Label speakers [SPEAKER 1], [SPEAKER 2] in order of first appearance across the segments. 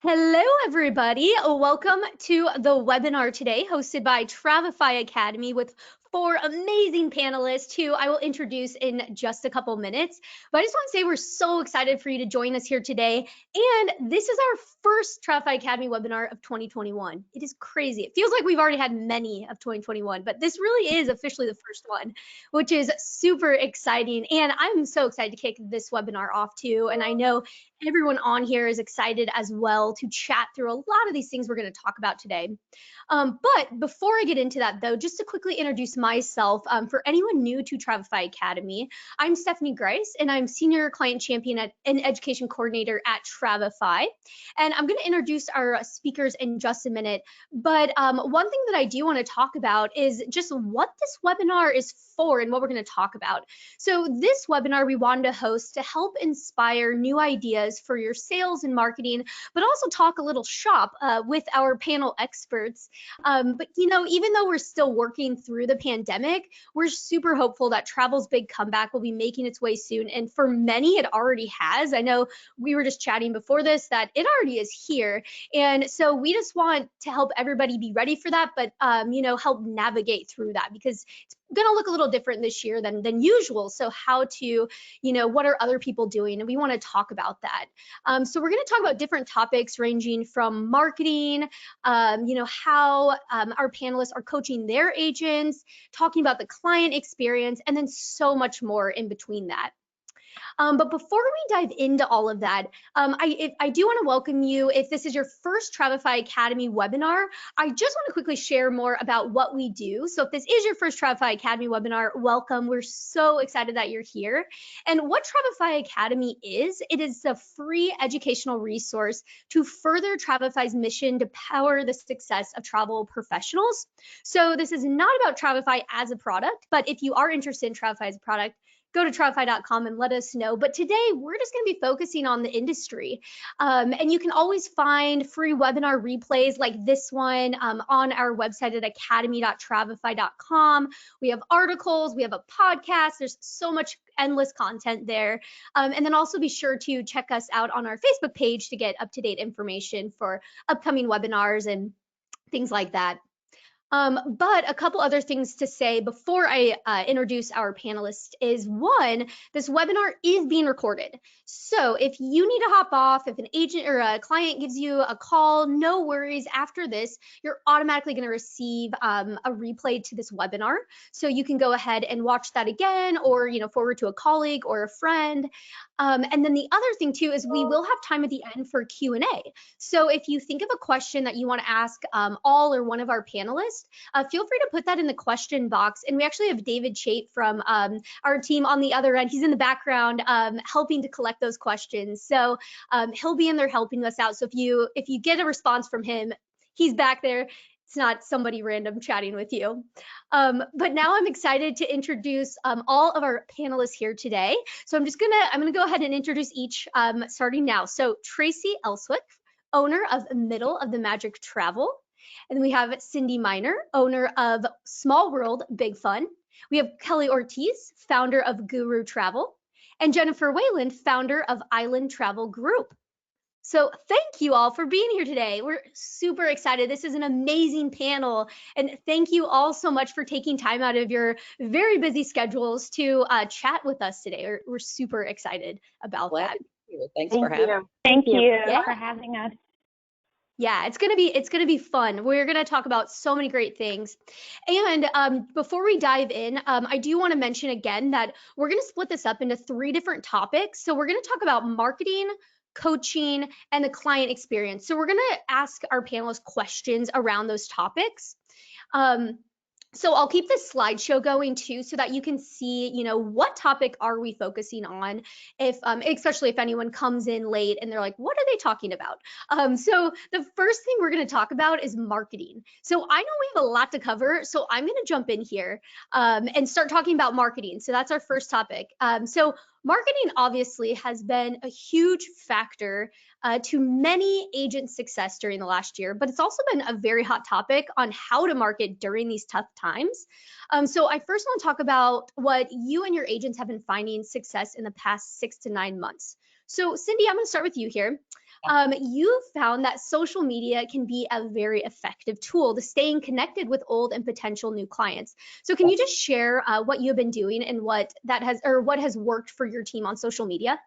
[SPEAKER 1] Hello, everybody. Welcome to the webinar today, hosted by Travefy Academy with four amazing panelists who I will introduce in just a couple minutes. But I just want to say we're so excited for you to join us here today. And this is our first Travefy Academy webinar of 2021. It is crazy. It feels like we've already had many of 2021, but this really is officially the first one, which is super exciting. And I'm so excited to kick this webinar off too. And I know everyone on here is excited as well to chat through a lot of these things we're going to talk about today. But before I get into that, though, just to quickly introduce myself, for anyone new to Travefy Academy, I'm Stephanie Grice, and I'm Senior Client Champion and Education Coordinator at Travefy. And I'm going to introduce our speakers in just a minute. But one thing that I do want to talk about is just what this webinar is for and what we're going to talk about. So this webinar we wanted to host to help inspire new ideas for your sales and marketing, but also talk a little shop with our panel experts. But even though we're still working through the pandemic, we're super hopeful that travel's big comeback will be making its way soon. And for many, it already has. I know we were just chatting before this that it already is here. And so we just want to help everybody be ready for that, but help navigate through that, because it's going to look a little different this year than usual. So how to, what are other people doing? And we want to talk about that. So we're going to talk about different topics ranging from marketing, how our panelists are coaching their agents, talking about the client experience, and then so much more in between that. But before we dive into all of that, I do want to welcome you. If this is your first Travefy Academy webinar, I just want to quickly share more about what we do. So if this is your first Travefy Academy webinar, welcome. We're so excited that you're here. And what Travefy Academy is, it is a free educational resource to further Travefy's mission to power the success of travel professionals. So this is not about Travefy as a product, but if you are interested in Travefy as a product, go to travefy.com and let us know. But today we're just going to be focusing on the industry. And you can always find free webinar replays like this one on our website at academy.travefy.com. We have articles, we have a podcast. There's so much endless content there. And then also be sure to check us out on our Facebook page to get up-to-date information for upcoming webinars and things like that. But a couple other things to say before I introduce our panelists is, one, this webinar is being recorded. So if you need to hop off, if an agent or a client gives you a call, no worries. After this, you're automatically going to receive a replay to this webinar. So you can go ahead and watch that again, or forward to a colleague or a friend. And then the other thing too is we will have time at the end for Q&A. So if you think of a question that you want to ask all or one of our panelists, feel free to put that in the question box. And we actually have David Chait from our team on the other end. He's in the background helping to collect those questions. So he'll be in there helping us out. So if you get a response from him, he's back there. It's not somebody random chatting with you. But now I'm excited to introduce all of our panelists here today. So I'm gonna go ahead and introduce each starting now. So Tracy Elswick, owner of Middle of the Magic Travel. And then we have Cindy Miner, owner of Small World Big Fun. We have Kelly Ortiz, founder of Guru Travel, and Jennifer Wayland, founder of Island Travel Group. So thank you all for being here today. We're super excited. This is an amazing panel. And thank you all so much for taking time out of your very busy schedules to chat with us today. We're super excited about that.
[SPEAKER 2] Thanks for having us.
[SPEAKER 3] Thank you for having us.
[SPEAKER 1] Yeah, it's gonna be fun. We're gonna talk about so many great things. And before we dive in, I do want to mention again that we're gonna split this up into 3 different topics. So we're gonna talk about marketing, coaching, and the client experience. So we're gonna ask our panelists questions around those topics. So I'll keep this slideshow going too, so that you can see, what topic are we focusing on, if especially if anyone comes in late and they're like, what are they talking about? So the first thing we're going to talk about is marketing. So I know we have a lot to cover, so I'm going to jump in here and start talking about marketing. So that's our first topic. So marketing obviously has been a huge factor to many agents' success during the last year, but it's also been a very hot topic on how to market during these tough times. So I first want to talk about what you and your agents have been finding success in the past 6 to 9 months. So Cindy, I'm going to start with you here. You found that social media can be a very effective tool to staying connected with old and potential new clients. So can you just share what you've been doing and what has worked for your team on social media?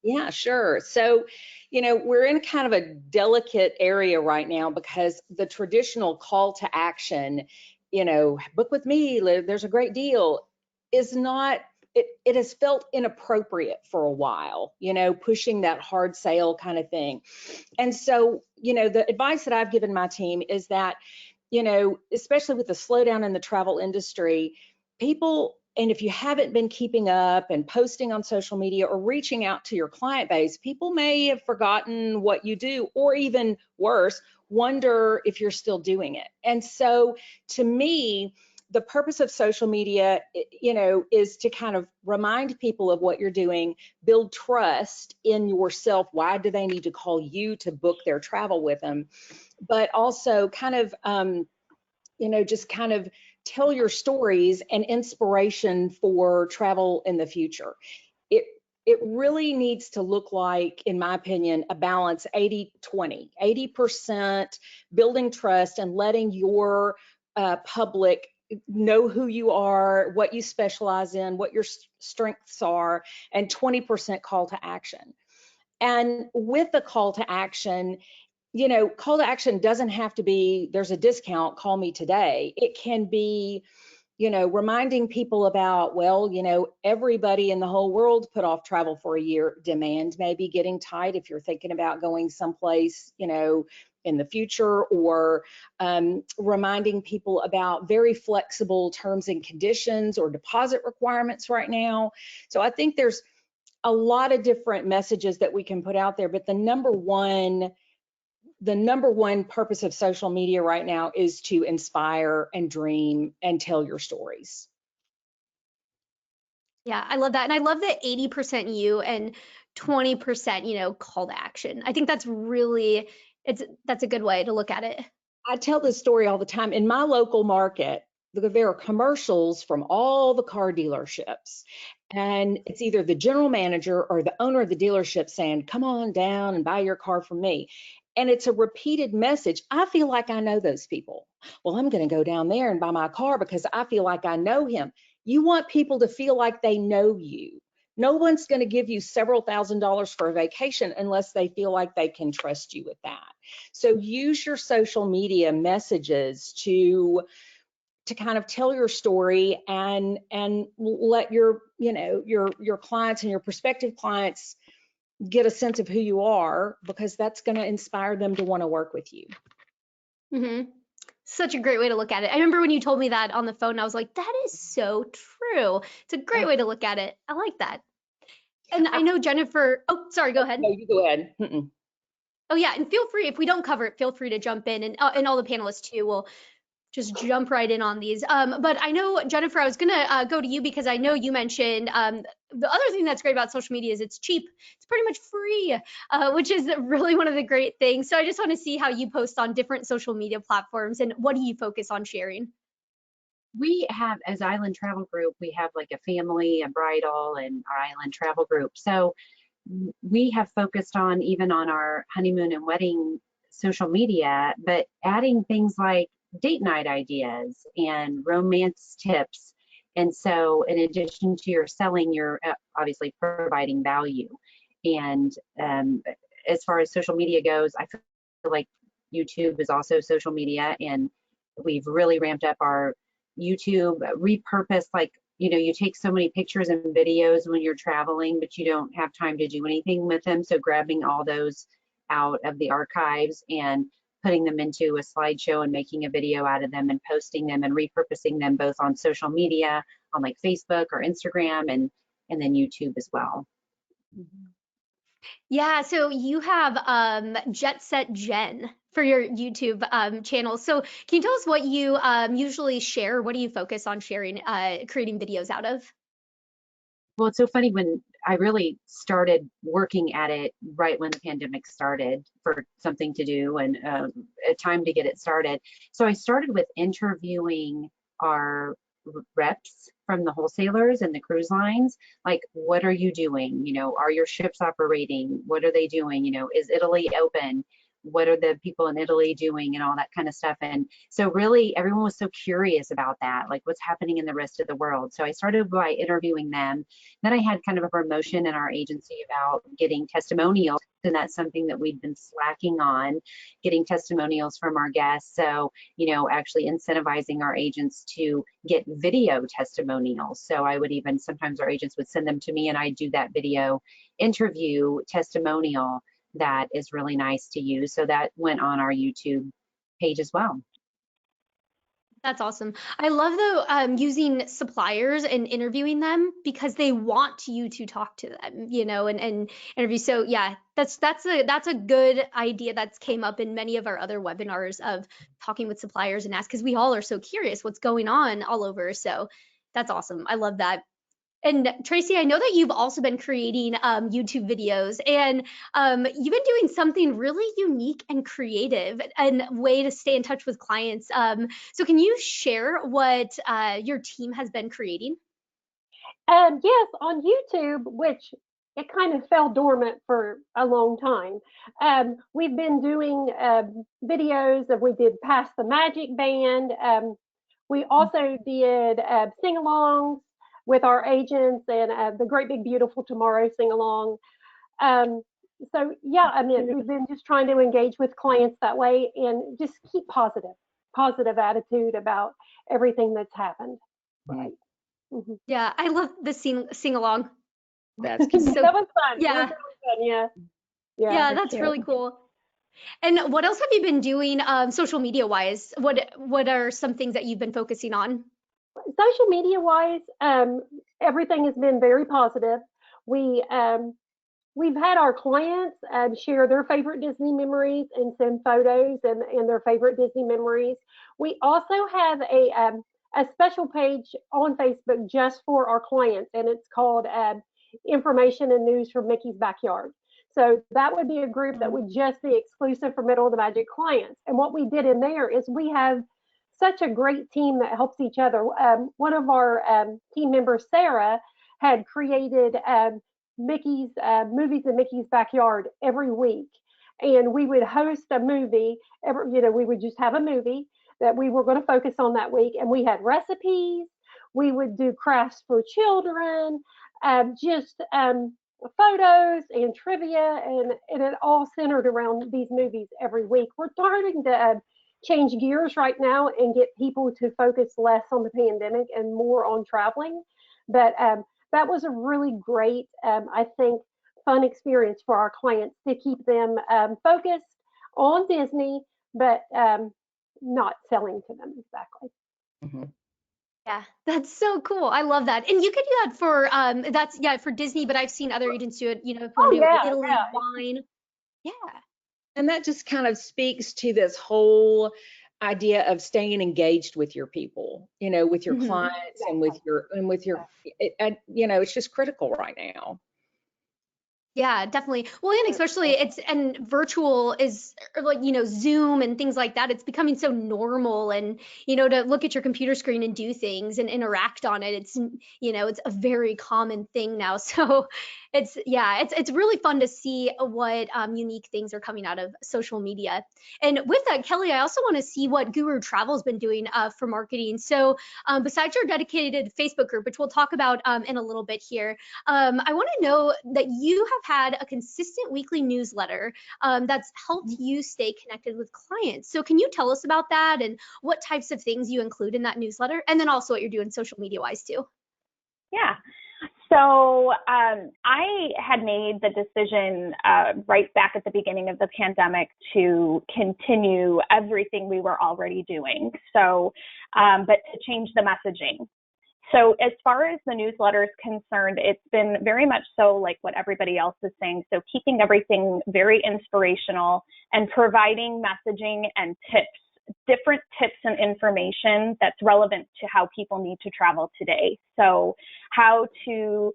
[SPEAKER 2] Yeah, sure. So, we're in kind of a delicate area right now because the traditional call to action, book with me, there's a great deal, is not, it has felt inappropriate for a while, pushing that hard sale kind of thing. And so, the advice that I've given my team is that, especially with the slowdown in the travel industry, and if you haven't been keeping up and posting on social media or reaching out to your client base, people may have forgotten what you do, or even worse, wonder if you're still doing it. And so to me, the purpose of social media, is to kind of remind people of what you're doing, build trust in yourself. Why do they need to call you to book their travel with them? But also kind of, just kind of tell your stories and inspiration for travel in the future. It really needs to look like, in my opinion, a balance 80-20, 80% building trust and letting your public know who you are, what you specialize in, what your strengths are, and 20% call to action. And with the call to action, call to action doesn't have to be, there's a discount, call me today. It can be, reminding people about, well, everybody in the whole world put off travel for a year. Demand may be getting tight if you're thinking about going someplace, in the future, or reminding people about very flexible terms and conditions or deposit requirements right now. So I think there's a lot of different messages that we can put out there, but the number one purpose of social media right now is to inspire and dream and tell your stories.
[SPEAKER 1] Yeah, I love that. And I love that 80% you and 20%, call to action. I think that's a good way to look at it.
[SPEAKER 2] I tell this story all the time. In my local market, there are commercials from all the car dealerships, and it's either the general manager or the owner of the dealership saying, come on down and buy your car from me. And it's a repeated message. I feel like I know those people. Well, I'm going to go down there and buy my car because I feel like I know him. You want people to feel like they know you. No one's going to give you several $1,000s for a vacation unless they feel like they can trust you with that. So use your social media messages to kind of tell your story and let your clients and your prospective clients get a sense of who you are, because that's going to inspire them to want to work with you.
[SPEAKER 1] Mm-hmm. Such a great way to look at it. I remember when you told me that on the phone, I was like, that is so true. It's a great way to look at it. I like that. And I know Jennifer, oh, sorry, go ahead.
[SPEAKER 2] No, you go ahead.
[SPEAKER 1] Oh yeah, and feel free, if we don't cover it, feel free to jump in, and all the panelists too will just jump right in on these. But I know, Jennifer, I was gonna go to you because I know you mentioned the other thing that's great about social media is it's cheap. It's pretty much free, which is really one of the great things. So I just want to see how you post on different social media platforms and what do you focus on sharing?
[SPEAKER 3] We have, as Island Travel Group, we have like a family, a bridal, and our Island Travel Group. So we have focused on, even on our honeymoon and wedding social media, but adding things like date night ideas and romance tips. And so in addition to your selling, you're obviously providing value. And as far as social media goes, I feel like YouTube is also social media, and we've really ramped up our YouTube repurpose. Like, you take so many pictures and videos when you're traveling, but you don't have time to do anything with them. So grabbing all those out of the archives and putting them into a slideshow and making a video out of them and posting them and repurposing them both on social media, on like Facebook or Instagram, and then YouTube as well.
[SPEAKER 1] Yeah, so you have Jet Set Jen for your YouTube channel. So can you tell us what you usually share? What do you focus on sharing, creating videos out of?
[SPEAKER 3] Well, it's so funny, when I really started working at it right when the pandemic started, for something to do and a time to get it started. So I started with interviewing our reps from the wholesalers and the cruise lines, like, what are you doing? Are your ships operating? What are they doing? Is Italy open? What are the people in Italy doing, and all that kind of stuff. And so really everyone was so curious about that, like what's happening in the rest of the world. So I started by interviewing them. Then I had kind of a promotion in our agency about getting testimonials, and that's something that we've been slacking on, getting testimonials from our guests. So, actually incentivizing our agents to get video testimonials. So I would even, sometimes our agents would send them to me and I'd do that video interview testimonial that is really nice to use. So that went on our YouTube page as well.
[SPEAKER 1] That's awesome. I love though using suppliers and interviewing them because they want you to talk to them, and interview. So yeah, that's a good idea that's came up in many of our other webinars of talking with suppliers and ask, because we all are so curious what's going on all over. So that's awesome. I love that. And Tracy, I know that you've also been creating YouTube videos, and you've been doing something really unique and creative and way to stay in touch with clients. So can you share what your team has been creating?
[SPEAKER 4] Yes, on YouTube, which it kind of fell dormant for a long time. We've been doing videos of, we did Pass the Magic Band. We also did sing-alongs with our agents, and the Great Big Beautiful Tomorrow sing-along. So yeah, I mean, we've been just trying to engage with clients that way and just keep positive attitude about everything that's happened. Right. Mm-hmm.
[SPEAKER 1] Yeah, I love the sing along.
[SPEAKER 2] That's
[SPEAKER 1] So,
[SPEAKER 4] that was fun.
[SPEAKER 1] Yeah.
[SPEAKER 4] That was really fun.
[SPEAKER 1] Yeah, that's really cool. And what else have you been doing social media wise? What are some things that you've been focusing on?
[SPEAKER 4] Social media wise, everything has been very positive. We've had our clients share their favorite Disney memories and send photos and their favorite Disney memories. We also have a special page on Facebook just for our clients, and it's called Information and News from Mickey's Backyard. So that would be a group that would just be exclusive for Middle of the Magic clients. And what we did in there is we have such a great team that helps each other. One of our team members, Sarah, had created Mickey's movies in Mickey's Backyard every week, and we would host a movie. We would just have a movie that we were going to focus on that week, and we had recipes. We would do crafts for children, just photos and trivia, and it all centered around these movies every week. We're starting to change gears right now and get people to focus less on the pandemic and more on traveling. But that was a really great, I think, fun experience for our clients to keep them focused on Disney, but not selling to them exactly.
[SPEAKER 2] Mm-hmm.
[SPEAKER 1] Yeah, that's so cool. I love that. And you could do that for for Disney, but I've seen other agents do it, for Italy, wine. Yeah.
[SPEAKER 2] And that just kind of speaks to this whole idea of staying engaged with your people, with your clients and with your, it's just critical right now.
[SPEAKER 1] Yeah, definitely. Well, and especially and virtual is like, Zoom and things like that. It's becoming so normal, and, to look at your computer screen and do things and interact on it. It's, it's a very common thing now. So it's really fun to see what unique things are coming out of social media. And with that, Kelly, I also want to see what Guru Travel's been doing for marketing. So besides your dedicated Facebook group, which we'll talk about in a little bit here, I want to know that you have had a consistent weekly newsletter that's helped you stay connected with clients. So can you tell us about that and what types of things you include in that newsletter, and then also what you're doing social media wise too?
[SPEAKER 5] Yeah. So I had made the decision right back at the beginning of the pandemic to continue everything we were already doing. So, but to change the messaging. So as far as the newsletter is concerned, it's been very much so like what everybody else is saying. So keeping everything very inspirational and providing messaging and tips, different tips and information that's relevant to how people need to travel today. So how to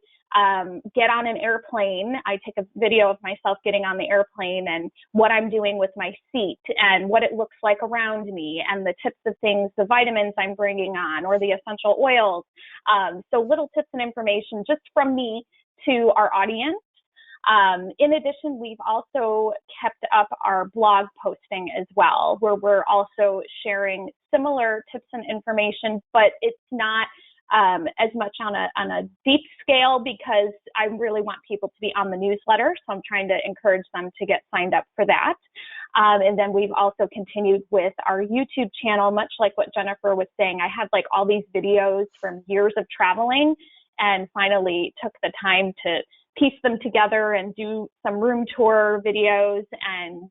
[SPEAKER 5] get on an airplane. I take a video of myself getting on the airplane and what I'm doing with my seat and what it looks like around me and the tips of things, the vitamins I'm bringing on or the essential oils. So little tips and information just from me to our audience. In addition, we've also kept up our blog posting as well, where we're also sharing similar tips and information, but it's not as much on a deep scale because I really want people to be on the newsletter. So I'm trying to encourage them to get signed up for that. And then we've also continued with our YouTube channel, much like what Jennifer was saying. I had like all these videos from years of traveling and finally took the time to piece them together and do some room tour videos and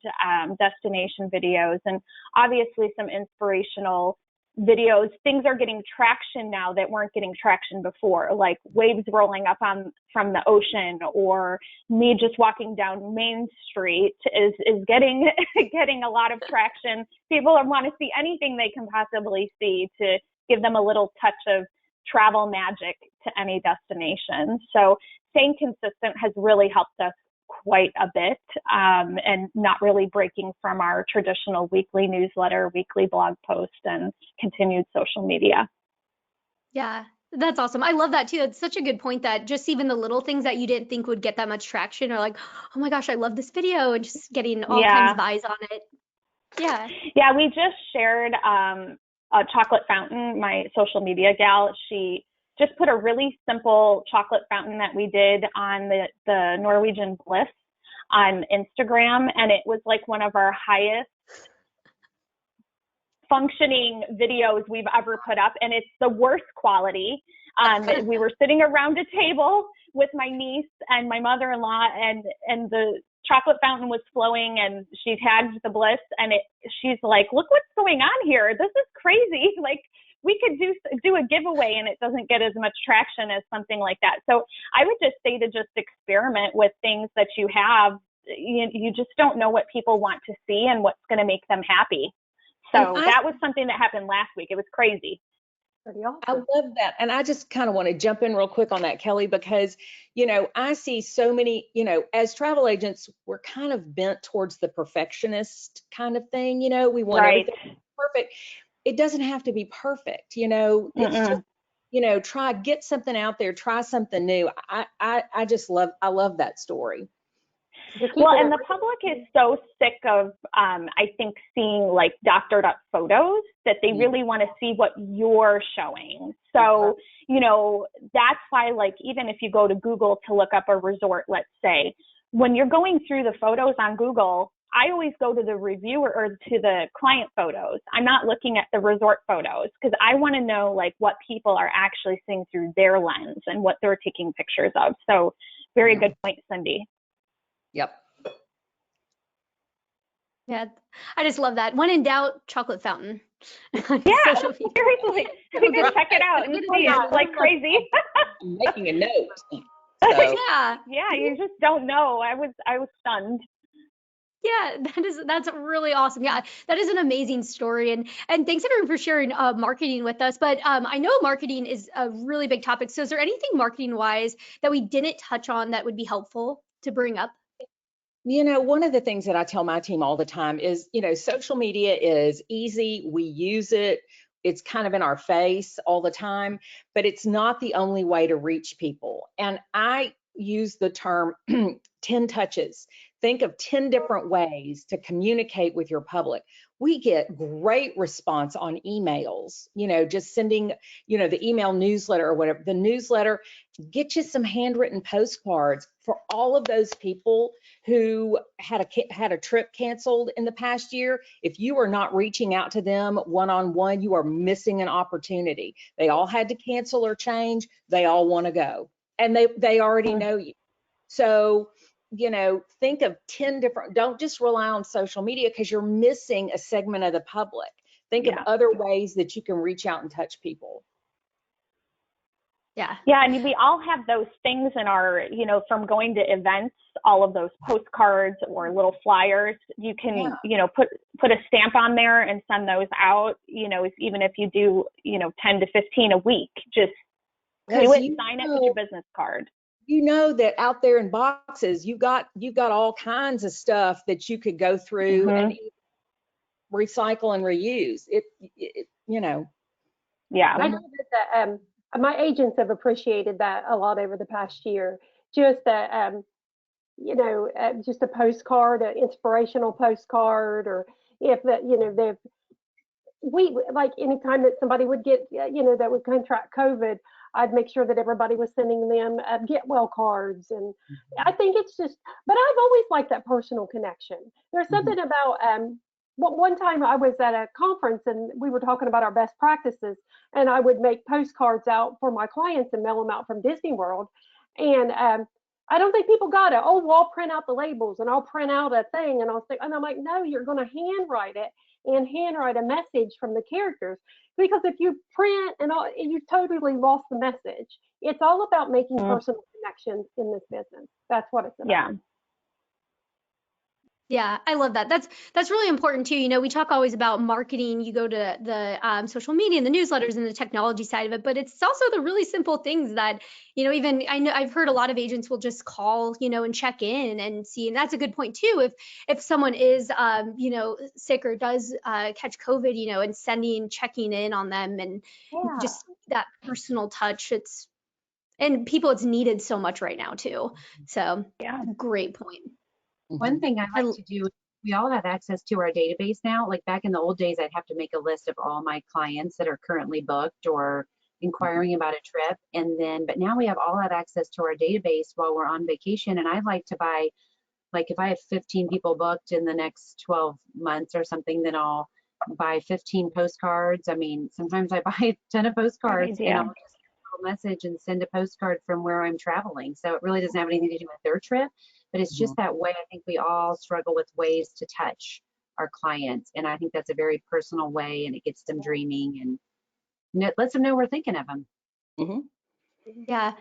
[SPEAKER 5] destination videos, and obviously some inspirational videos. Things are getting traction now that weren't getting traction before, like waves rolling up from the ocean, or me just walking down Main Street is getting getting a lot of traction. People want to see anything they can possibly see to give them a little touch of travel magic to any destination. So staying consistent has really helped us quite a bit, and not really breaking from our traditional weekly newsletter, weekly blog post, and continued social media.
[SPEAKER 1] Yeah, that's awesome. I love that too. It's such a good point that just even the little things that you didn't think would get that much traction are like, oh my gosh, I love this video, and just getting all kinds of eyes on it. Yeah.
[SPEAKER 5] Yeah, we just shared a chocolate fountain. My social media gal, she just put a really simple chocolate fountain that we did on the Norwegian Bliss on Instagram, and it was like one of our highest functioning videos we've ever put up, and it's the worst quality. We were sitting around a table with my niece and my mother-in-law, and the chocolate fountain was flowing, and she tagged the Bliss, and she's like, look what's going on here. This is crazy. Like, we could do a giveaway and it doesn't get as much traction as something like that. So I would just say to just experiment with things that you have. You just don't know what people want to see and what's going to make them happy. So that was something that happened last week. It was crazy.
[SPEAKER 4] Pretty awesome.
[SPEAKER 2] I love that. And I just kind of want to jump in real quick on that, Kelly, because, I see so many, as travel agents, we're kind of bent towards the perfectionist kind of thing. We want everything perfect. It doesn't have to be perfect. It's just, get something out there, try something new. I just love that story.
[SPEAKER 5] Well, and the public is so sick of, I think, seeing like doctored up photos that they really want to see what you're showing. So, that's why, like, even if you go to Google to look up a resort, let's say, when you're going through the photos on Google, I always go to the reviewer or to the client photos. I'm not looking at the resort photos because I want to know like what people are actually seeing through their lens and what they're taking pictures of. So very good point, Cindy.
[SPEAKER 2] Yep.
[SPEAKER 1] Yeah, I just love that. When in doubt, chocolate fountain.
[SPEAKER 5] Yeah, seriously. You can check it out and see it like crazy.
[SPEAKER 2] I'm making a note.
[SPEAKER 1] So.
[SPEAKER 5] Yeah, you just don't know. I was stunned.
[SPEAKER 1] Yeah, that's really awesome. Yeah, that is an amazing story. And thanks everyone for sharing marketing with us. But I know marketing is a really big topic. So is there anything marketing wise that we didn't touch on that would be helpful to bring up?
[SPEAKER 2] One of the things that I tell my team all the time is, social media is easy. We use it. It's kind of in our face all the time, but it's not the only way to reach people. And I use the term 10 touches. Think of 10 different ways to communicate with your public. We get great response on emails, just sending, the email newsletter or whatever. The newsletter, get you some handwritten postcards for all of those people who had a trip canceled in the past year. If you are not reaching out to them one-on-one, you are missing an opportunity. They all had to cancel or change. They all want to go, and they already know you. So, think of 10 different, don't just rely on social media because you're missing a segment of the public. Think of other ways that you can reach out and touch people.
[SPEAKER 5] Yeah, I mean, we all have those things in our, from going to events, all of those postcards or little flyers, you can, put a stamp on there and send those out, even if you do, 10 to 15 a week, just do it, sign it with your business card.
[SPEAKER 2] you know that out there in boxes, you've got all kinds of stuff that you could go through and recycle and reuse. You know.
[SPEAKER 5] Yeah.
[SPEAKER 4] I know that my agents have appreciated that a lot over the past year. Just just a postcard, an inspirational postcard, or if that, we like anytime that somebody would get, that would contract COVID, I'd make sure that everybody was sending them get well cards. And I think it's just, but I've always liked that personal connection. There's something about, one time I was at a conference and we were talking about our best practices, and I would make postcards out for my clients and mail them out from Disney World. And I don't think people got it. Oh, well, I'll print out the labels and I'll print out a thing and I'll say, and I'm like, no, you're going to handwrite it and handwrite a message from the characters. Because if you print and all, you totally lost the message. It's all about making personal connections in this business. That's what it's about.
[SPEAKER 5] Yeah.
[SPEAKER 1] Yeah, I love that. That's really important too. You know, we talk always about marketing. You go to the social media and the newsletters and the technology side of it, but it's also the really simple things that, even I know I've heard a lot of agents will just call, and check in and see. And that's a good point too. If someone is, sick or does catch COVID, and checking in on them and just that personal touch. It's needed so much right now too. So
[SPEAKER 5] Yeah.
[SPEAKER 1] great point.
[SPEAKER 3] One thing I like to do, we all have access to our database now. Like back in the old days, I'd have to make a list of all my clients that are currently booked or inquiring about a trip. But now we have all have access to our database while we're on vacation. And I like to buy, like if I have 15 people booked in the next 12 months or something, then I'll buy 15 postcards. I mean, sometimes I buy a ton of postcards and I'll just send a message and send a postcard from where I'm traveling. So it really doesn't have anything to do with their trip. But it's just that way. I think we all struggle with ways to touch our clients. And I think that's a very personal way, and it gets them dreaming and it lets them know we're thinking of them.
[SPEAKER 1] Yeah,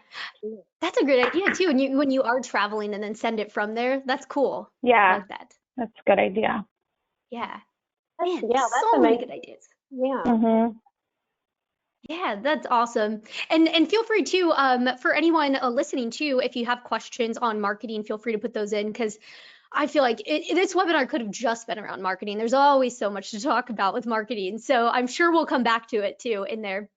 [SPEAKER 1] that's a great idea too. And when you are traveling and then send it from there, that's cool.
[SPEAKER 5] Yeah.
[SPEAKER 1] I like that.
[SPEAKER 5] That's a good idea.
[SPEAKER 1] Yeah. Man,
[SPEAKER 4] that's
[SPEAKER 1] so many
[SPEAKER 4] amazing.
[SPEAKER 1] good ideas.
[SPEAKER 4] Yeah.
[SPEAKER 1] Yeah, that's awesome. And feel free to, for anyone listening too, if you have questions on marketing, feel free to put those in, because I feel like this webinar could have just been around marketing. There's always so much to talk about with marketing. So I'm sure we'll come back to it too in there.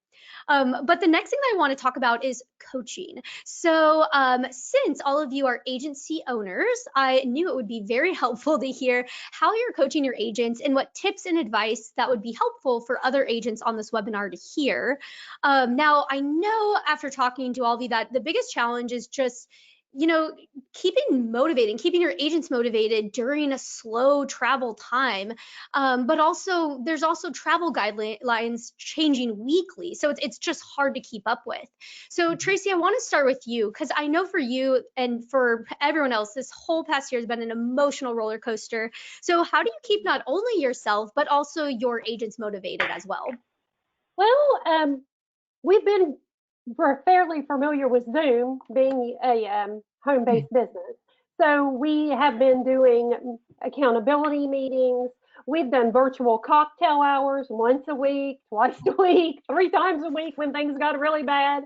[SPEAKER 1] But the next thing that I want to talk about is coaching. So since all of you are agency owners, I knew it would be very helpful to hear how you're coaching your agents and what tips and advice that would be helpful for other agents on this webinar to hear. Now, I know after talking to all of you that the biggest challenge is just keeping motivated, keeping your agents motivated during a slow travel time. But also there's also travel guidelines changing weekly. So it's just hard to keep up with. So Tracy, I want to start with you, because I know for you and for everyone else, this whole past year has been an emotional roller coaster. So how do you keep not only yourself, but also your agents motivated as well?
[SPEAKER 4] Well, we're fairly familiar with Zoom being a home-based business. So we have been doing accountability meetings. We've done virtual cocktail hours once a week, twice a week, 3 times a week when things got really bad,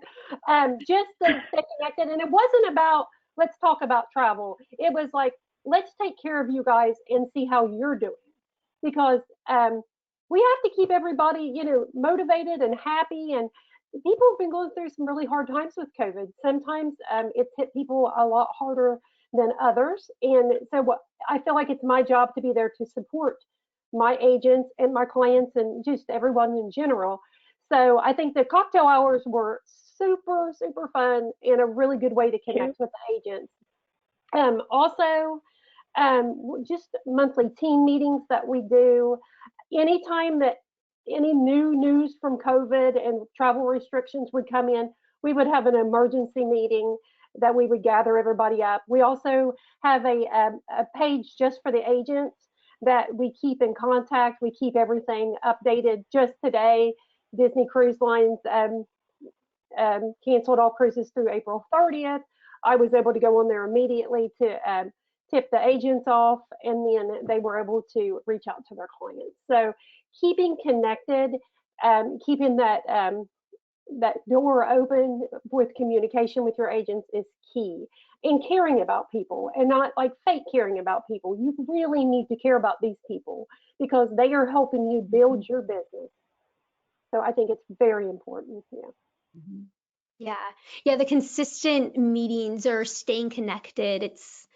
[SPEAKER 4] just to stay connected. And it wasn't about, let's talk about travel. It was like, let's take care of you guys and see how you're doing. Because we have to keep everybody, motivated and happy. And people have been going through some really hard times with COVID. Sometimes it's hit people a lot harder than others. And so I feel like it's my job to be there to support my agents and my clients and just everyone in general. So I think the cocktail hours were super, super fun and a really good way to connect with the agents. Also, just monthly team meetings that we do. Anytime that any new news from COVID and travel restrictions would come in, we would have an emergency meeting that we would gather everybody up. We also have a page just for the agents that we keep in contact. We keep everything updated. Just today, Disney Cruise Lines canceled all cruises through April 30th. I was able to go on there immediately to tip the agents off, and then they were able to reach out to their clients. So keeping connected, keeping that that door open with communication with your agents is key. And caring about people, and not like fake caring about people. You really need to care about these people because they are helping you build your business. So I think it's very important. Yeah.
[SPEAKER 2] Mhm.
[SPEAKER 1] Yeah, the consistent meetings or staying connected. It's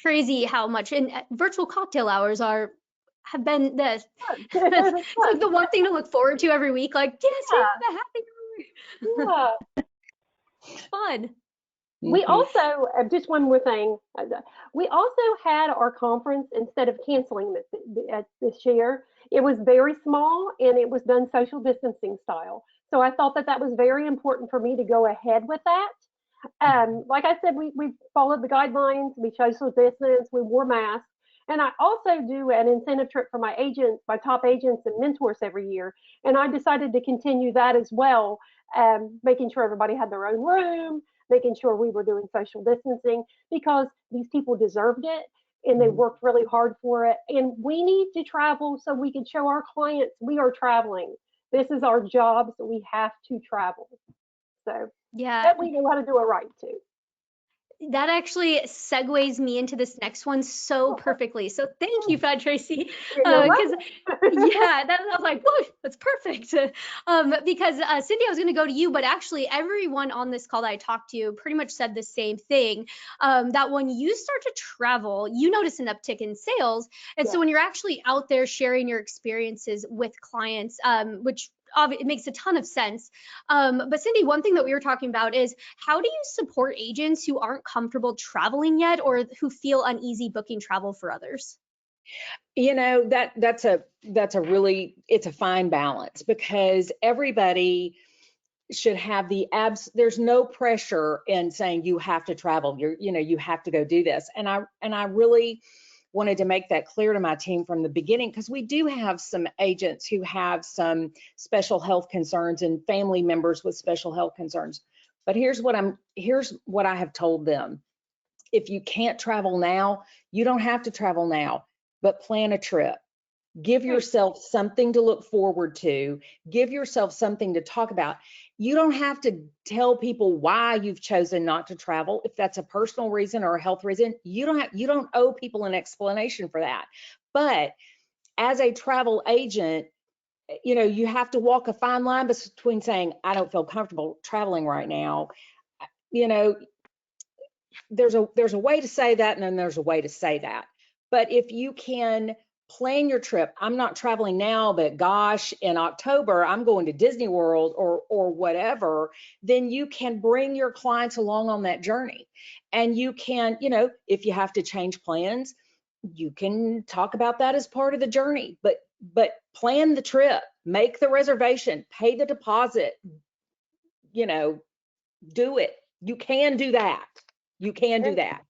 [SPEAKER 1] crazy how much, and virtual cocktail hours have been the
[SPEAKER 4] They're
[SPEAKER 1] it's like the one thing to look forward to every week. Like, yes, we
[SPEAKER 4] Yeah.
[SPEAKER 1] have a happy hour.
[SPEAKER 4] Yeah.
[SPEAKER 1] Fun.
[SPEAKER 4] We
[SPEAKER 2] Mhm.
[SPEAKER 4] also, just one more thing, we also had our conference instead of canceling this year. It was very small and it was done social distancing style. So I thought that that was very important for me to go ahead with that. Like I said, we followed the guidelines, we social distance, we wore masks. And I also do an incentive trip for my agents, my top agents and mentors every year. And I decided to continue that as well, making sure everybody had their own room, making sure we were doing social distancing because these people deserved it and they
[SPEAKER 2] Mhm.
[SPEAKER 4] worked really hard for it. And we need to travel so we can show our clients we are traveling. This is our job, so we have to travel. So
[SPEAKER 1] Yeah,
[SPEAKER 4] that we know how to do it right too.
[SPEAKER 1] that actually segues me into this next one so perfectly. So thank you for that, Tracy.
[SPEAKER 4] You're
[SPEAKER 1] Because
[SPEAKER 4] welcome.
[SPEAKER 1] yeah, that I was like, whoa, that's perfect. Because Cindy, I was going to go to you, but actually everyone on this call that I talked to pretty much said the same thing. That when you start to travel, you notice an uptick in sales, and so
[SPEAKER 4] Yeah.
[SPEAKER 1] when you're actually out there sharing your experiences with clients, which it makes a ton of sense. But Cindy, one thing that we were talking about is how do you support agents who aren't comfortable traveling yet or who feel uneasy booking travel for others?
[SPEAKER 2] You know, that's a really, it's a fine balance because everybody should have there's no pressure in saying you have to travel. You have to go do this. And I really wanted to make that clear to my team from the beginning because we do have some agents who have some special health concerns and family members with special health concerns. But here's what I have told them. If you can't travel now, you don't have to travel now, but plan a trip. Give
[SPEAKER 4] Right.
[SPEAKER 2] yourself something to look forward to. Give yourself something to talk about. You don't have to tell people why you've chosen not to travel. If that's a personal reason or a health reason, you don't owe people an explanation for that. But as a travel agent, you have to walk a fine line between saying, I don't feel comfortable traveling right now. You know, there's a way to say that, and then there's a way to say that. But if you can plan your trip, I'm not traveling now, but gosh, in October I'm going to Disney World or whatever, then you can bring your clients along on that journey. And you can, if you have to change plans, you can talk about that as part of the journey. But plan the trip, make the reservation, pay the deposit, you know, do it. You can do that. You can do that.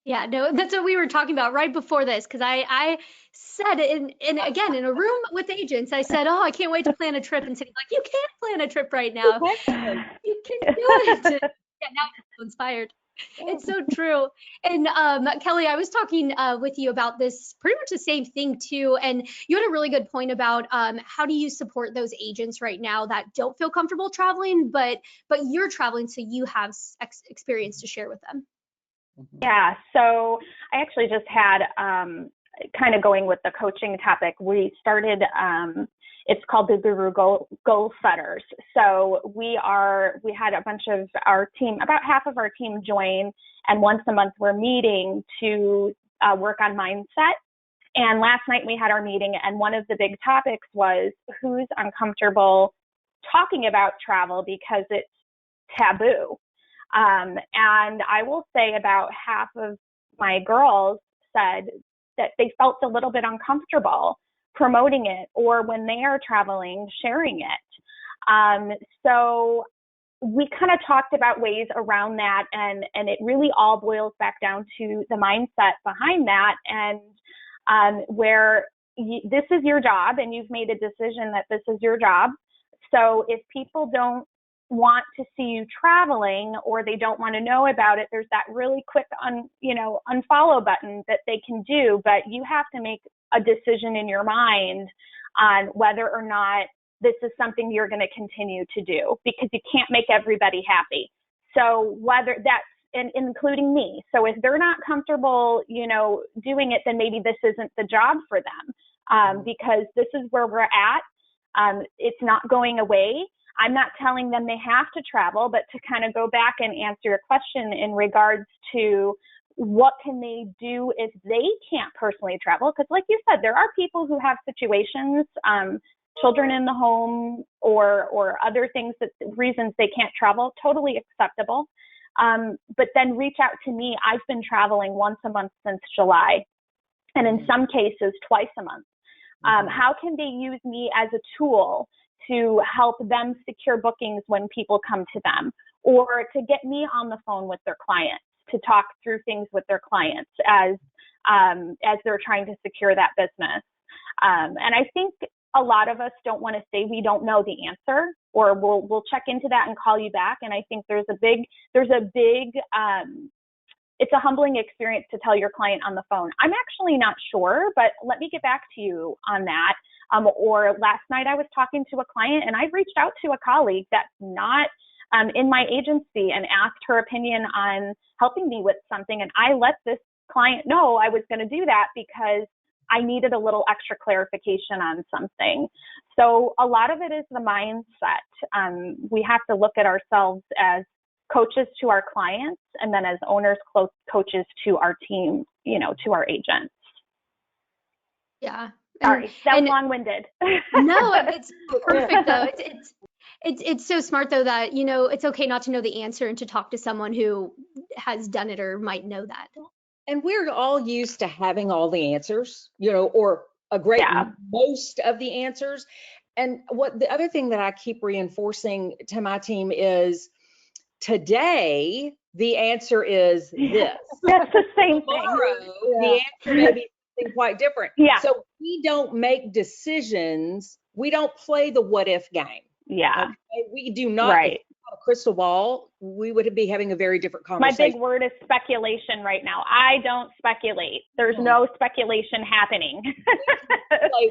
[SPEAKER 1] Yeah, no, that's what we were talking about right before this because I said again in a room with agents, I said, oh, I can't wait to plan a trip. And Cindy's like, you can't plan a trip right now. You can do it. Yeah, now I'm so inspired. It's so true. And Kelly, I was talking with you about this pretty much the same thing too. And you had a really good point about how do you support those agents right now that don't feel comfortable traveling, but you're traveling, so you have experience to share with them.
[SPEAKER 5] Yeah, so I actually just had kind of going with the coaching topic. We started, it's called the Guru Goal Setters. So we had a bunch of our team, about half of our team join, and once a month we're meeting to work on mindset. And last night we had our meeting, and one of the big topics was who's uncomfortable talking about travel because it's taboo. And I will say about half of my girls said that they felt a little bit uncomfortable promoting it or when they are traveling, sharing it. So we kind of talked about ways around that, and it really all boils back down to the mindset behind that, and where this is your job and you've made a decision that this is your job. So if people don't want to see you traveling or they don't want to know about it, there's that really quick unfollow button that they can do, but you have to make a decision in your mind on whether or not this is something you're going to continue to do, because you can't make everybody happy. So whether that's, and including me. So if they're not comfortable, doing it, then maybe this isn't the job for them, because this is where we're at. It's not going away. I'm not telling them they have to travel, but to kind of go back and answer your question in regards to what can they do if they can't personally travel? Because like you said, there are people who have situations, children in the home or other things, that reasons they can't travel, totally acceptable. But then reach out to me. I've been traveling once a month since July, and in some cases twice a month. How can they use me as a tool to help them secure bookings when people come to them, or to get me on the phone with their clients to talk through things with their clients as they're trying to secure that business. And I think a lot of us don't want to say we don't know the answer, or we'll check into that and call you back. And I think there's a big it's a humbling experience to tell your client on the phone, I'm actually not sure, but let me get back to you on that. Or last night I was talking to a client and I reached out to a colleague that's not in my agency and asked her opinion on helping me with something. And I let this client know I was going to do that because I needed a little extra clarification on something. So a lot of it is the mindset. We have to look at ourselves as coaches to our clients, and then as owners, coaches to our team, to our agents.
[SPEAKER 1] Yeah.
[SPEAKER 5] Sorry, that was long-winded.
[SPEAKER 1] No, it's perfect though. It's so smart though that, it's okay not to know the answer and to talk to someone who has done it or might know that.
[SPEAKER 2] And we're all used to having all the answers, or a great most of the answers. And the other thing that I keep reinforcing to my team is, today the answer is this.
[SPEAKER 5] That's the same
[SPEAKER 2] Tomorrow,
[SPEAKER 5] thing.
[SPEAKER 2] the answer may be something quite different.
[SPEAKER 5] Yeah.
[SPEAKER 2] So we don't make decisions. We don't play the what if game.
[SPEAKER 5] Yeah.
[SPEAKER 2] Okay? We do not.
[SPEAKER 5] Right.
[SPEAKER 2] If we had a crystal ball, we would be having a very different conversation.
[SPEAKER 5] My big word is speculation right now. I don't speculate. There's no speculation happening.
[SPEAKER 2] Play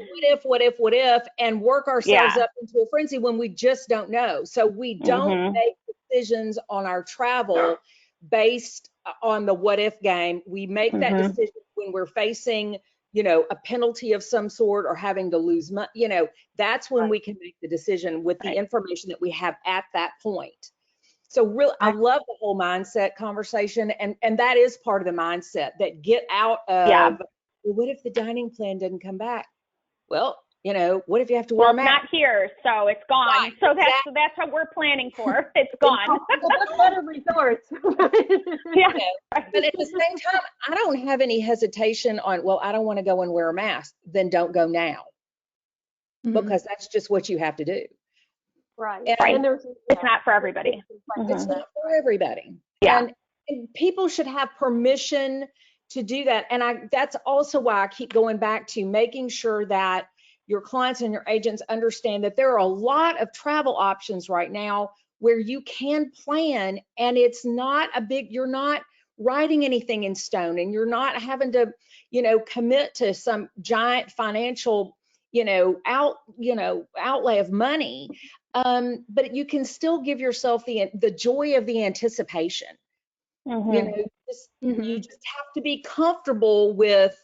[SPEAKER 2] what if, and work ourselves up into a frenzy when we just don't know. So we don't make decisions on our travel based on the what if game. We make that decision when we're facing, a penalty of some sort or having to lose money. That's when we can make the decision with the information that we have at that point. So really, I love the whole mindset conversation, and that is part of the mindset, that get out of, well, what if the dining plan doesn't come back? Well, what if you have to wear a mask?
[SPEAKER 5] Well, not here, so it's gone.
[SPEAKER 2] Right,
[SPEAKER 5] so that's what we're planning for. It's gone.
[SPEAKER 4] Better resorts.
[SPEAKER 2] But at the same time, I don't have any hesitation on, well, I don't want to go and wear a mask. Then don't go now, because that's just what you have to do.
[SPEAKER 4] Right.
[SPEAKER 2] And
[SPEAKER 5] it's not for everybody.
[SPEAKER 2] It's not for everybody.
[SPEAKER 5] Yeah.
[SPEAKER 2] And people should have permission to do that. And that's also why I keep going back to making sure that your clients and your agents understand that there are a lot of travel options right now where you can plan, and it's not you're not writing anything in stone, and you're not having to, commit to some giant financial, outlay of money. But you can still give yourself the joy of the anticipation. You just have to be comfortable with,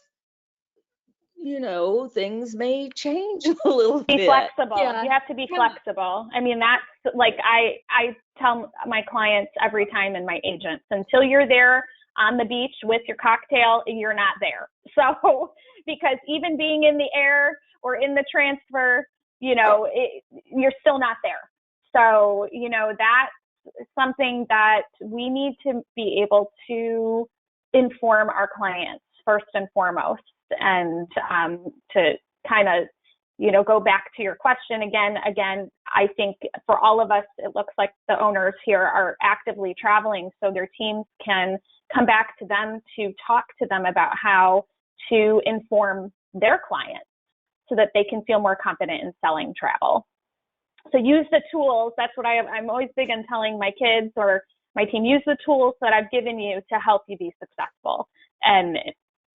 [SPEAKER 2] things may change a little bit.
[SPEAKER 5] Be flexible.
[SPEAKER 1] Yeah.
[SPEAKER 5] You have to be flexible. I mean, that's like, I tell my clients every time, and my agents, until you're there on the beach with your cocktail, you're not there. So, because even being in the air or in the transfer, you're still not there. So, that's something that we need to be able to inform our clients first and foremost. And to kind of, go back to your question again, I think for all of us, it looks like the owners here are actively traveling, so their teams can come back to them to talk to them about how to inform their clients so that they can feel more confident in selling travel. So use the tools. That's what I'm always big on telling my kids or my team, use the tools that I've given you to help you be successful. And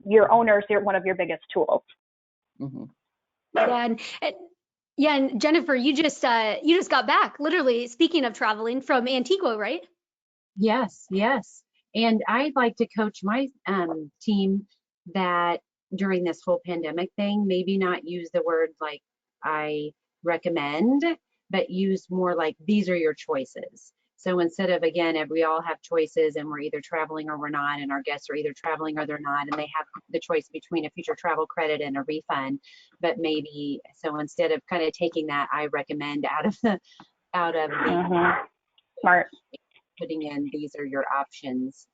[SPEAKER 5] your owners are one of your biggest tools.
[SPEAKER 1] Yeah, Yeah, and Jennifer, you just got back, literally, speaking of traveling, from Antigua, right?
[SPEAKER 3] Yes, yes. And I'd like to coach my team that during this whole pandemic thing, maybe not use the word like I recommend, but use more like these are your choices. So instead of, again, if we all have choices and we're either traveling or we're not, and our guests are either traveling or they're not, and they have the choice between a future travel credit and a refund, but maybe, so instead of kind of taking that I recommend out of the
[SPEAKER 5] Smart.
[SPEAKER 3] putting in these are your options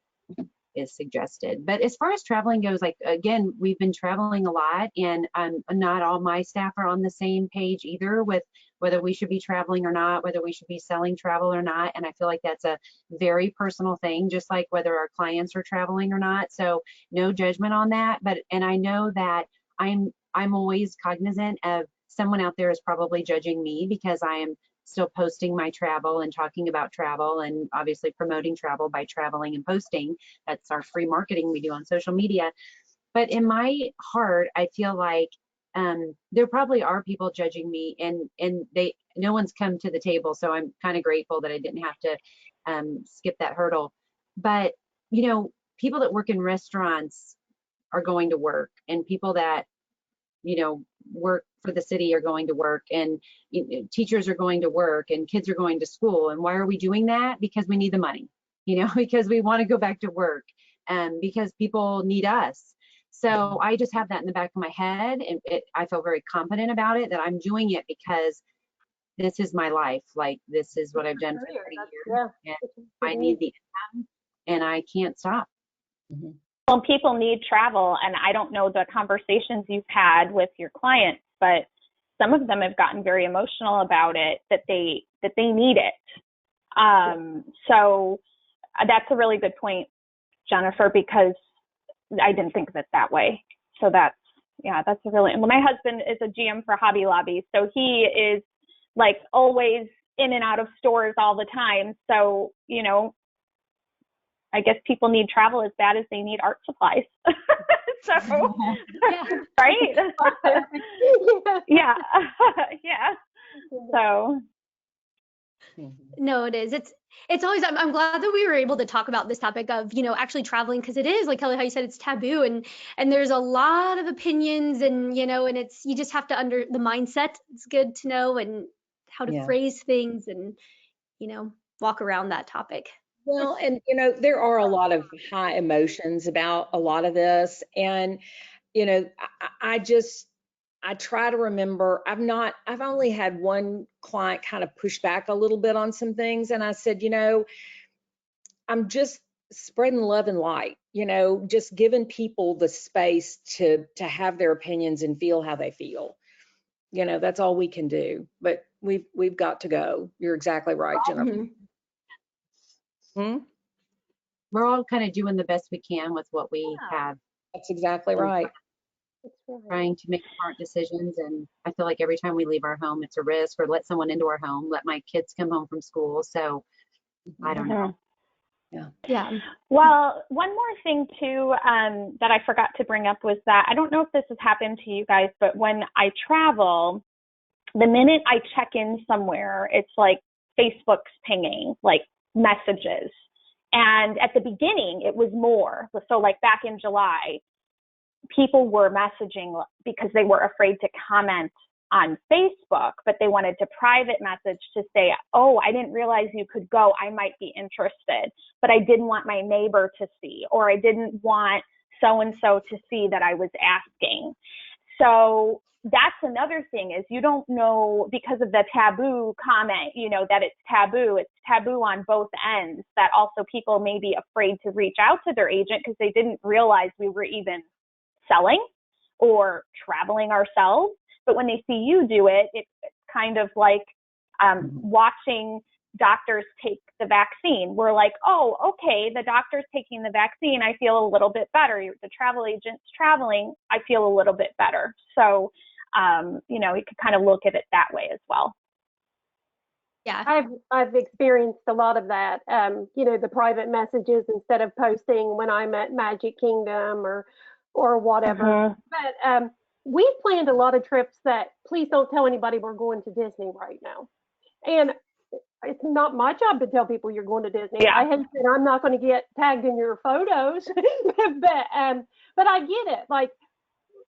[SPEAKER 3] is suggested. But as far as traveling goes, like, again, we've been traveling a lot, and not all my staff are on the same page either with whether we should be traveling or not, whether we should be selling travel or not. And I feel like that's a very personal thing, just like whether our clients are traveling or not. So no judgment on that. But, and I know that I'm always cognizant of someone out there is probably judging me because I am still posting my travel and talking about travel and obviously promoting travel by traveling and posting. That's our free marketing we do on social media. But in my heart, I feel like there probably are people judging me, and no one's come to the table. So I'm kind of grateful that I didn't have to skip that hurdle. But, you know, people that work in restaurants are going to work, and people that, you know, work for the city are going to work, and teachers are going to work, and kids are going to school. And why are we doing that? Because we need the money, you know, because we want to go back to work, and because people need us. So I just have that in the back of my head, and I feel very confident about it, that I'm doing it because this is my life. Like, this is what I've done for 30 years, and I need the income, and I can't stop.
[SPEAKER 5] Well, people need travel, and I don't know the conversations you've had with your clients, but some of them have gotten very emotional about it, that they need it. So that's a really good point, Jennifer, because I didn't think of it that way. So that's a really, well, my husband is a GM for Hobby Lobby, so he is like always in and out of stores all the time. So, you know, I guess people need travel as bad as they need art supplies. So,
[SPEAKER 1] Yeah.
[SPEAKER 5] right? Yeah. Yeah. So.
[SPEAKER 1] No, it is. It's always, I'm glad that we were able to talk about this topic of, you know, actually traveling, because it is, like Kelly, how you said, it's taboo, and there's a lot of opinions, and, you know, and it's, you just have to under the mindset. It's good to know, and how to phrase things, and, you know, walk around that topic.
[SPEAKER 2] Well, and you know, there are a lot of high emotions about a lot of this. And, you know, I try to remember, I've only had one client kind of push back a little bit on some things. And I said, you know, I'm just spreading love and light, you know, just giving people the space to have their opinions and feel how they feel. You know, that's all we can do. But we've got to go. You're exactly right, Jennifer.
[SPEAKER 3] We're all kind of doing the best we can with what we have.
[SPEAKER 2] That's exactly right.
[SPEAKER 3] Trying to make smart decisions. And I feel like every time we leave our home, it's a risk, or let someone into our home, let my kids come home from school. So I don't know.
[SPEAKER 1] Yeah.
[SPEAKER 5] Well, one more thing too, that I forgot to bring up was that, I don't know if this has happened to you guys, but when I travel, the minute I check in somewhere, it's like Facebook's pinging, like messages. And at the beginning, it was more. So like back in July, people were messaging because they were afraid to comment on Facebook, but they wanted to private message to say, oh, I didn't realize you could go. I might be interested, but I didn't want my neighbor to see, or I didn't want so-and-so to see that I was asking. So that's another thing, is you don't know, because of the taboo comment, you know, that it's taboo on both ends, that also people may be afraid to reach out to their agent because they didn't realize we were even selling or traveling ourselves. But when they see you do it, it's kind of like watching doctors take the vaccine. We're like, oh, okay, the doctor's taking the vaccine, I feel a little bit better. The travel agent's traveling, I feel a little bit better. So, you know, you could kind of look at it that way as well.
[SPEAKER 1] Yeah,
[SPEAKER 4] I've experienced a lot of that. You know, the private messages instead of posting when I'm at Magic Kingdom or whatever. But we've planned a lot of trips that please don't tell anybody we're going to Disney right now. And it's not my job to tell people you're going to Disney.
[SPEAKER 5] Yeah.
[SPEAKER 4] I hate that I'm not going to get tagged in your photos, but I get it. Like,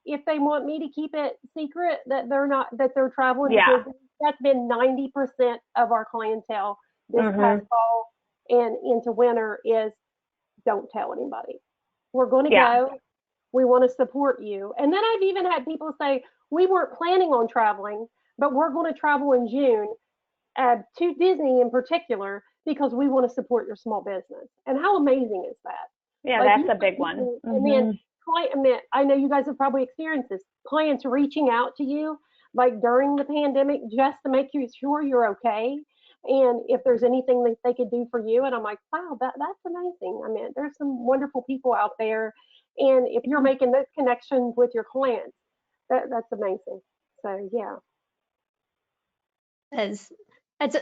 [SPEAKER 4] if they want me to keep it secret that they're traveling to
[SPEAKER 5] Yeah.
[SPEAKER 4] Disney, that's been 90% of our clientele this
[SPEAKER 5] Mhm.
[SPEAKER 4] past fall and into winter is don't tell anybody. We're going to
[SPEAKER 5] Yeah.
[SPEAKER 4] go. We want to support you. And then I've even had people say, we weren't planning on traveling, but we're going to travel in June to Disney in particular because we want to support your small business. And how amazing is that?
[SPEAKER 5] Yeah,
[SPEAKER 4] Like,
[SPEAKER 5] that's a big one.
[SPEAKER 4] And then I know you guys have probably experienced this. Clients reaching out to you like during the pandemic just to make sure you're okay. And if there's anything that they could do for you. And I'm like, wow, that's amazing. I mean, there's some wonderful people out there. And if you're making those connections with your clients, that's amazing. So yeah.
[SPEAKER 1] That's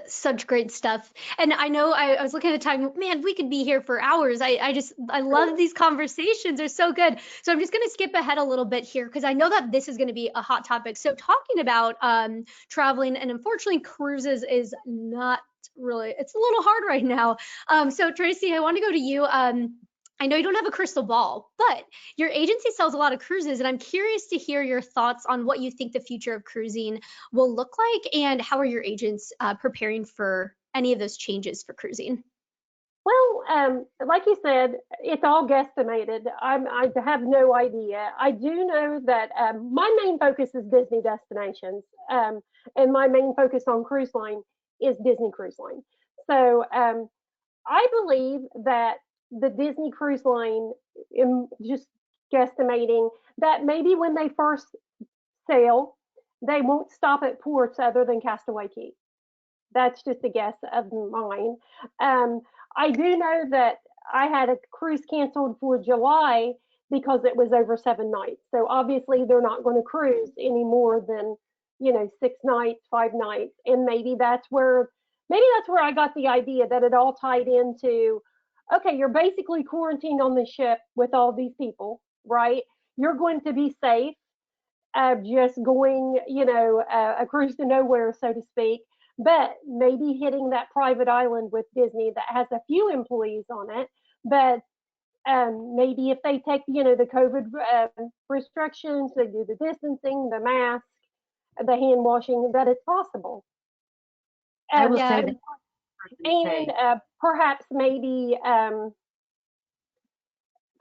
[SPEAKER 1] such great stuff. And I know I was looking at the time, man, we could be here for hours. I love these conversations. They're so good. So I'm just going to skip ahead a little bit here because I know that this is going to be a hot topic. So talking about traveling, and unfortunately cruises is not really, it's a little hard right now. So Tracy, I want to go to you. I know you don't have a crystal ball, but your agency sells a lot of cruises, and I'm curious to hear your thoughts on what you think the future of cruising will look like, and how are your agents preparing for any of those changes for cruising?
[SPEAKER 4] Well, like you said, it's all guesstimated. I have no idea. I do know that my main focus is Disney destinations, and my main focus on cruise line is Disney Cruise Line. So I believe that the Disney Cruise Line, just guesstimating, that maybe when they first sail, they won't stop at ports other than Castaway Cay. That's just a guess of mine. I do know that I had a cruise canceled for July because it was over 7 nights. So obviously they're not going to cruise any more than 6 nights, 5 nights, and maybe that's where I got the idea that it all tied into. Okay, you're basically quarantined on the ship with all these people, right? You're going to be safe, just going, a cruise to nowhere, so to speak. But maybe hitting that private island with Disney that has a few employees on it, but maybe if they take, the COVID restrictions, they do the distancing, the mask, the hand washing, that it's possible.
[SPEAKER 3] I will
[SPEAKER 1] Yeah.
[SPEAKER 3] say that.
[SPEAKER 4] And perhaps maybe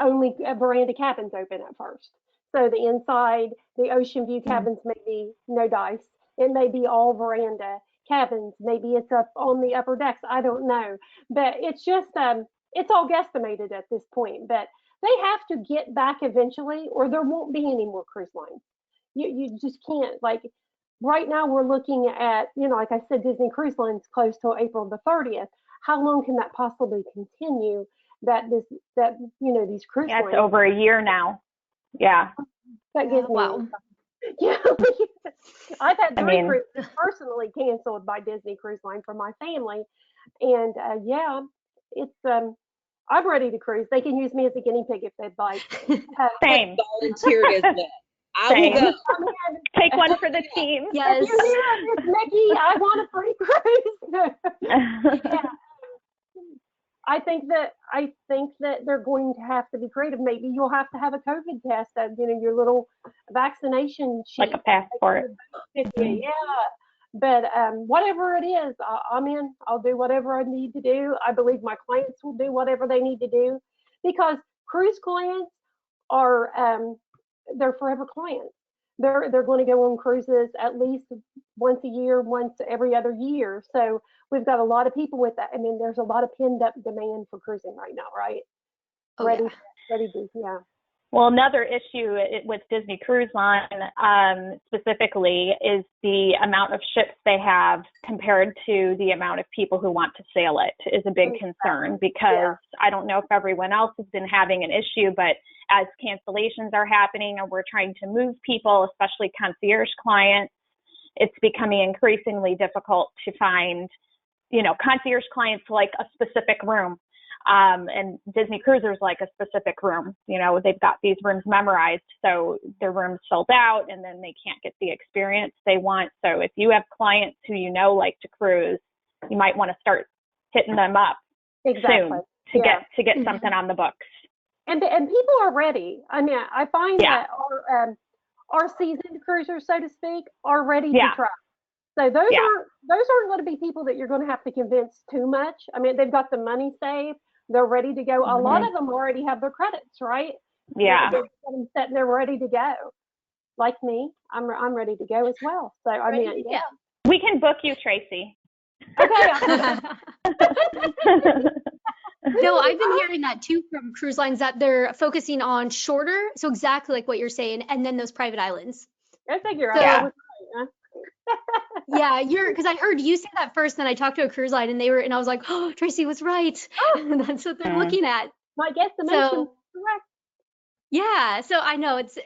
[SPEAKER 4] only veranda cabins open at first. So the inside, the ocean view cabins may be no dice. It may be all veranda cabins. Maybe it's up on the upper decks. I don't know. But it's just, it's all guesstimated at this point. But they have to get back eventually, or there won't be any more cruise lines. You just can't. Like, right now we're looking at, like I said, Disney Cruise Line's closed till April the 30th. How long can that possibly continue? These cruise
[SPEAKER 5] Yeah,
[SPEAKER 4] lines.
[SPEAKER 5] it's over a year now. Yeah.
[SPEAKER 4] That gives me.
[SPEAKER 1] Wow.
[SPEAKER 4] Yeah, I've had 3 cruises personally canceled by Disney Cruise Line for my family, and yeah, it's I'm ready to cruise. They can use me as a guinea pig if they'd like.
[SPEAKER 5] Same.
[SPEAKER 2] Volunteer as well. I will
[SPEAKER 5] Same.
[SPEAKER 2] go.
[SPEAKER 5] Take one for the team.
[SPEAKER 1] Yes.
[SPEAKER 4] If you're here, Miss Mickey, I want a free cruise. Yeah. I think that they're going to have to be creative. Maybe you'll have to have a COVID test, your little vaccination sheet.
[SPEAKER 5] Like a passport.
[SPEAKER 4] Yeah. But whatever it is, I'm in. I'll do whatever I need to do. I believe my clients will do whatever they need to do, because cruise clients are they're forever clients. They're going to go on cruises at least once a year, once every other year. So we've got a lot of people with that. I mean, there's a lot of pinned up demand for cruising right now, right?
[SPEAKER 1] Oh,
[SPEAKER 4] ready to, yeah.
[SPEAKER 5] Well, another issue with Disney Cruise Line specifically is the amount of ships they have compared to the amount of people who want to sail it is a big concern, because I don't know if everyone else has been having an issue, but as cancellations are happening and we're trying to move people, especially concierge clients, it's becoming increasingly difficult to find, concierge clients like a specific room. And Disney Cruisers like a specific room. You know, they've got these rooms memorized, so their room's sold out, and then they can't get the experience they want. So if you have clients who you know like to cruise, you might want to start hitting them up
[SPEAKER 4] Exactly.
[SPEAKER 5] soon to get something on the books.
[SPEAKER 4] And people are ready. I mean, I find that our seasoned cruisers, so to speak, are ready to try. So those aren't going to be people that you're going to have to convince too much. I mean, they've got the money saved. They're ready to go. A lot of them already have their credits, right?
[SPEAKER 5] Yeah.
[SPEAKER 4] They're sitting there ready to go. Like me, I'm ready to go as well. So I mean, yeah.
[SPEAKER 5] We can book you, Tracy.
[SPEAKER 4] Okay.
[SPEAKER 1] No, I've been hearing that too from cruise lines, that they're focusing on shorter, so exactly like what you're saying, and then those private islands.
[SPEAKER 4] I figure
[SPEAKER 1] Yeah, because I heard you say that first, then I talked to a cruise line, and I was like, oh, Tracy was right. And that's what they're looking at.
[SPEAKER 4] My guesstimation is correct.
[SPEAKER 1] Yeah, so I know it's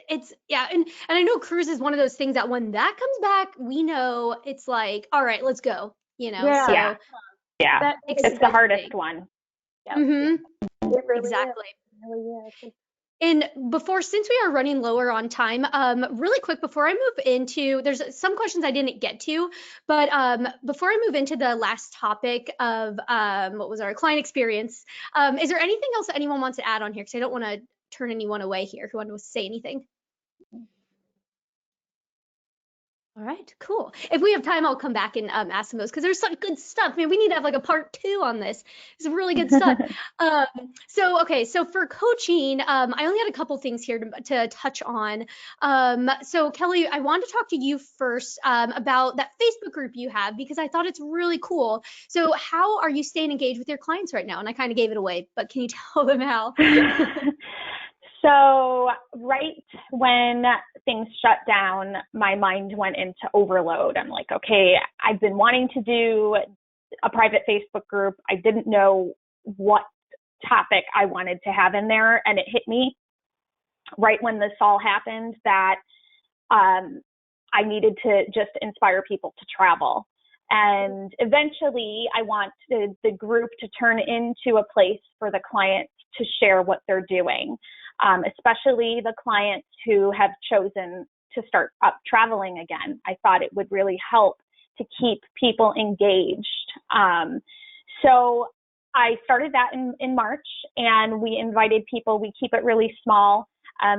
[SPEAKER 1] and I know cruise is one of those things that when that comes back, we know it's like, all right, let's go, you know.
[SPEAKER 4] Yeah.
[SPEAKER 1] So
[SPEAKER 5] Yeah. It's the hardest one.
[SPEAKER 1] Mm-hmm.
[SPEAKER 4] It really
[SPEAKER 1] Exactly.
[SPEAKER 4] Is. It really is.
[SPEAKER 1] And since we are running lower on time, really quick before I move into, there's some questions I didn't get to, but before I move into the last topic of what was our client experience, is there anything else that anyone wants to add on here? Because I don't want to turn anyone away here who wants to say anything. All right, cool. If we have time, I'll come back and ask them those, because there's such good stuff. Man, we need to have like a part 2 on this. It's really good stuff. So for coaching, I only had a couple things here to touch on. So Kelly, I wanted to talk to you first about that Facebook group you have, because I thought it's really cool. So how are you staying engaged with your clients right now? And I kind of gave it away, but can you tell them how?
[SPEAKER 5] So right when things shut down, my mind went into overload. I'm like, okay, I've been wanting to do a private Facebook group. I didn't know what topic I wanted to have in there. And it hit me right when this all happened that I needed to just inspire people to travel. And eventually I want the group to turn into a place for the clients to share what they're doing. Especially the clients who have chosen to start up traveling again. I thought it would really help to keep people engaged. So I started that in March, and we invited people. We keep it really small.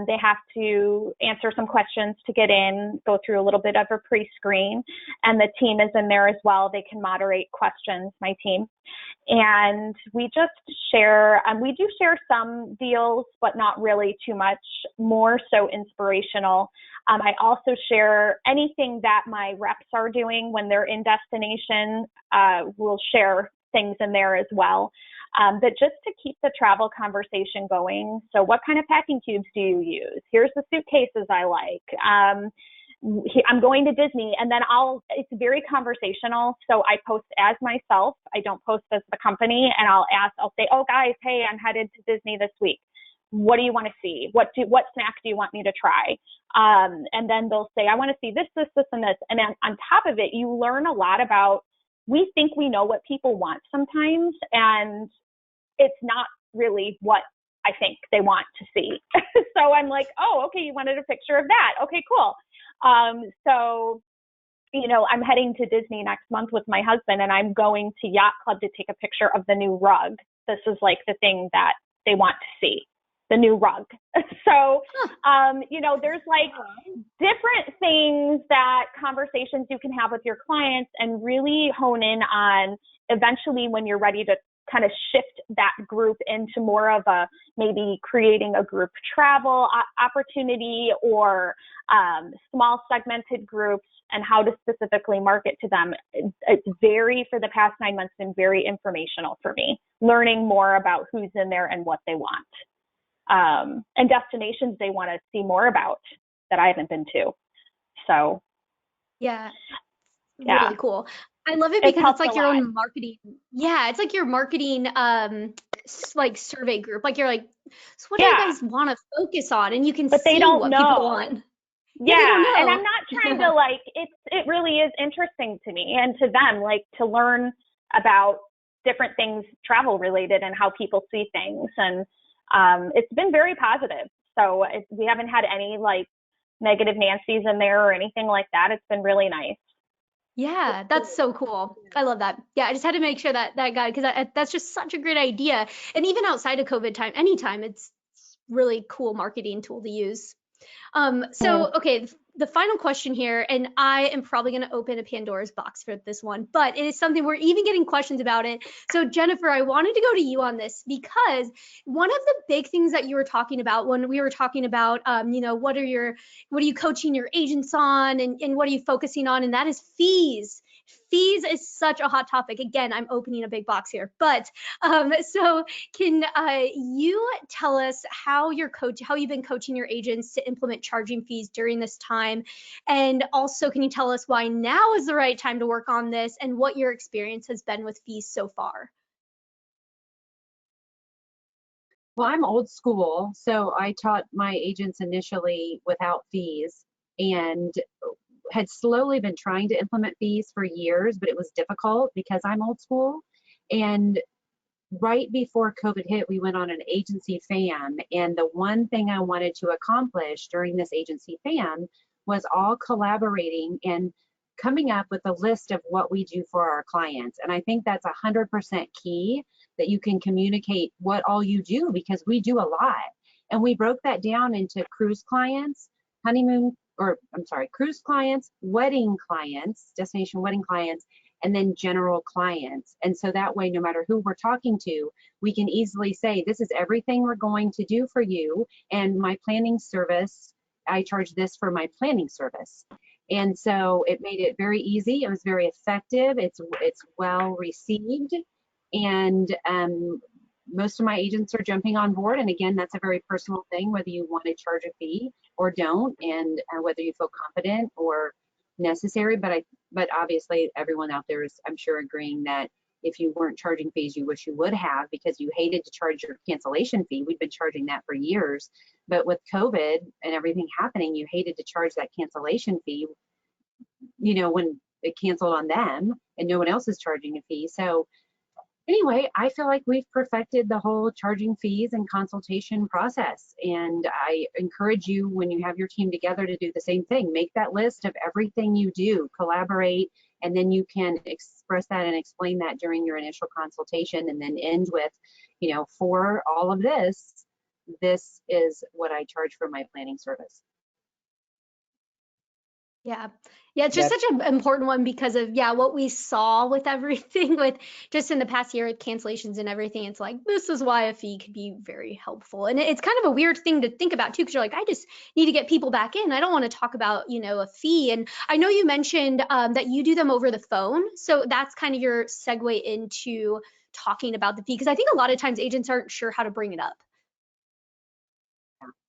[SPEAKER 5] They have to answer some questions to get in, go through a little bit of a pre-screen, and the team is in there as well. They can moderate questions, my team. And we just share, we do share some deals, but not really too much, more so inspirational. I also share anything that my reps are doing when they're in destination. We'll share things in there as well. But just to keep the travel conversation going. So what kind of packing cubes do you use? Here's the suitcases I like. I'm going to Disney, and then it's very conversational. So I post as myself. I don't post as the company, and I'll say, oh guys, hey, I'm headed to Disney this week. What do you want to see? What snack do you want me to try? And then they'll say, I want to see this, this, this, and this. And then on top of it, you learn a lot about, we think we know what people want sometimes, and it's not really what I think they want to see. So I'm like, oh, okay, you wanted a picture of that. Okay, cool. So, I'm heading to Disney next month with my husband, and I'm going to Yacht Club to take a picture of the new rug. This is like the thing that they want to see, the new rug. So, there's like different things, that conversations you can have with your clients and really hone in on eventually when you're ready to kind of shift that group into more of a, maybe creating a group travel opportunity, or small segmented groups, and how to specifically market to them. It's for the past 9 months, been very informational for me, learning more about who's in there and what they want. And destinations they want to see more about that I haven't been to. So
[SPEAKER 1] yeah, really cool. I love it because it's like your own marketing. Yeah, it's like your marketing like survey group. Like you're like, so what do you guys want to focus on? And you can see what people want.
[SPEAKER 5] Yeah, and I'm not trying to it really is interesting to me and to them, like, to learn about different things travel related and how people see things. And it's been very positive. So we haven't had any like negative Nancy's in there or anything like that. It's been really nice.
[SPEAKER 1] Yeah, that's so cool. I love that. Yeah, I just had to make sure that that guy, because that's just such a great idea. And even outside of COVID time, anytime, it's really cool marketing tool to use. So, okay, the final question here, and I am probably going to open a Pandora's box for this one, but it is something we're even getting questions about it. So, Jennifer, I wanted to go to you on this because one of the big things that you were talking about when we were talking about, you know, what are you coaching your agents on, and what are you focusing on, and that is fees. Fees is such a hot topic. Again, I'm opening a big box here, but so can you tell us how you've been coaching your agents to implement charging fees during this time? And also, can you tell us why now is the right time to work on this and what your experience has been with fees so far?
[SPEAKER 3] Well, I'm old school, so I taught my agents initially without fees and had slowly been trying to implement fees for years, but it was difficult because I'm old school. And right before COVID hit, we went on an agency FAM. And the one thing I wanted to accomplish during this agency FAM was all collaborating and coming up with a list of what we do for our clients. And I think that's 100% key, that you can communicate what all you do, because we do a lot. And we broke that down into cruise clients, cruise clients, wedding clients, destination wedding clients, and then general clients. And so that way, no matter who we're talking to, we can easily say, this is everything we're going to do for you. And my planning service, I charge this for my planning service. And so it made it very easy. It was very effective. It's well received. And most of my agents are jumping on board. And again, that's a very personal thing, whether you want to charge a fee or don't, and whether you feel confident or necessary. But obviously everyone out there is, I'm sure, agreeing that if you weren't charging fees, you wish you would have, because you hated to charge your cancellation fee. We've been charging that for years, but with COVID and everything happening, you hated to charge that cancellation fee, you know, when it canceled on them and no one else is charging a fee. So anyway, I feel like we've perfected the whole charging fees and consultation process. And I encourage you, when you have your team together, to do the same thing. Make that list of everything you do, collaborate, and then you can express that and explain that during your initial consultation, and then end with, you know, for all of this, this is what I charge for my planning service.
[SPEAKER 1] Yeah. Yeah, it's just such an important one because of, yeah, what we saw with everything, with just in the past year with cancellations and everything. It's like, this is why a fee could be very helpful. And it's kind of a weird thing to think about too, because you're like, I just need to get people back in. I don't want to talk about, you know, a fee. And I know you mentioned that you do them over the phone. So that's kind of your segue into talking about the fee, because I think a lot of times agents aren't sure how to bring it up.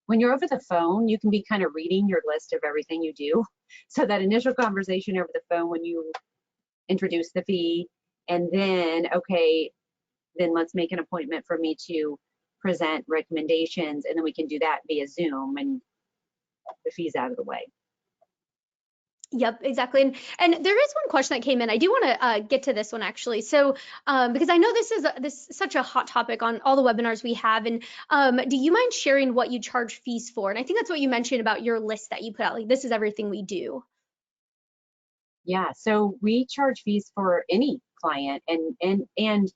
[SPEAKER 3] When you're over the phone, you can be kind of reading your list of everything you do. So that initial conversation over the phone, when you introduce the fee, and then, okay, then let's make an appointment for me to present recommendations, and then we can do that via Zoom, and the fee's out of the way.
[SPEAKER 1] Yep, exactly. And there is one question that came in. I do want to get to this one actually. So because I know this is such a hot topic on all the webinars we have. And do you mind sharing what you charge fees for? And I think that's what you mentioned about your list that you put out. Like, this is everything we do.
[SPEAKER 3] Yeah. So we charge fees for any client, and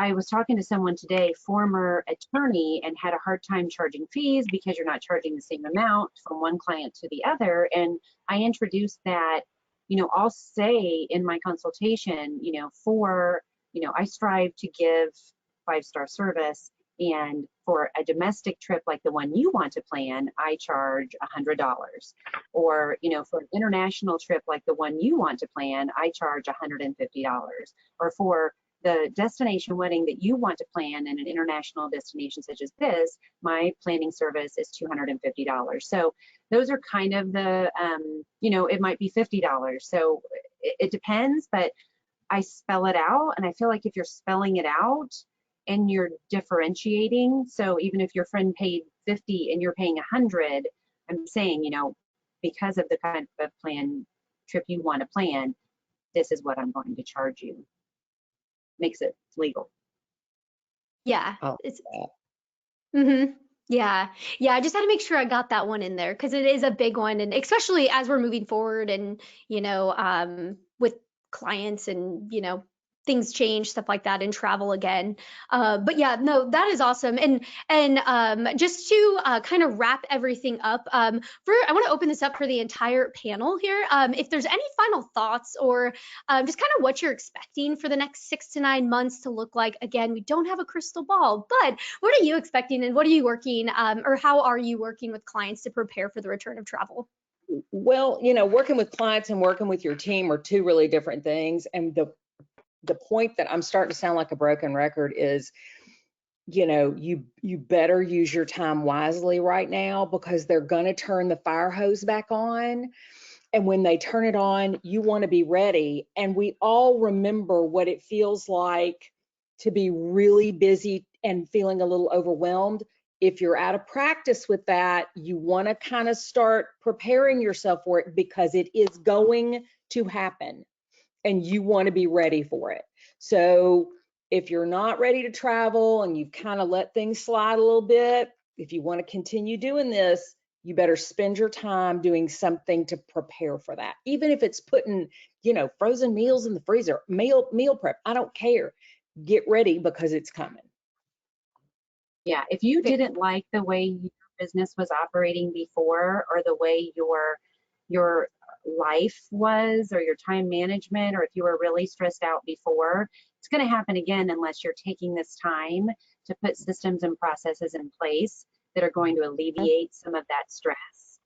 [SPEAKER 3] I was talking to someone today, former attorney, and had a hard time charging fees because you're not charging the same amount from one client to the other. And I introduced that, you know, I'll say in my consultation, you know, I strive to give 5-star service. And for a domestic trip like the one you want to plan, I charge $100. Or, you know, for an international trip like the one you want to plan, I charge $150. Or for the destination wedding that you want to plan in an international destination such as this, my planning service is $250. So those are kind of the, you know, it might be $50. So it depends, but I spell it out. And I feel like if you're spelling it out and you're differentiating, so even if your friend paid 50 and you're paying 100, I'm saying, you know, because of the kind of trip you want to plan, this is what I'm going to charge you. makes it legal.
[SPEAKER 1] Yeah,
[SPEAKER 2] Oh,
[SPEAKER 1] it's
[SPEAKER 2] yeah.
[SPEAKER 1] Mm-hmm. Yeah. Yeah. I just had to make sure I got that one in there because it is a big one. And especially as we're moving forward and, with clients and, things change, stuff like that, and travel again. But yeah, no, that is awesome. And just to kind of wrap everything up, I want to open this up for the entire panel here. If there's any final thoughts or just kind of what you're expecting for the next 6 to 9 months to look like. Again, we don't have a crystal ball, but what are you expecting and what are you working or how are you working with clients to prepare for the return of travel?
[SPEAKER 2] Well, working with clients and working with your team are two really different things. And the point that I'm starting to sound like a broken record is, you better use your time wisely right now because they're going to turn the fire hose back on. And when they turn it on, you want to be ready. And we all remember what it feels like to be really busy and feeling a little overwhelmed. If you're out of practice with that, you want to kind of start preparing yourself for it because it is going to happen and you want to be ready for it. So if you're not ready to travel and you've kind of let things slide a little bit, if you want to continue doing this, you better spend your time doing something to prepare for that. Even if it's putting, frozen meals in the freezer, meal prep, I don't care. Get ready because it's coming.
[SPEAKER 3] Yeah, if you didn't like the way your business was operating before or the way your life was or your time management, or if you were really stressed out before, it's going to happen again unless you're taking this time to put systems and processes in place that are going to alleviate some of that stress.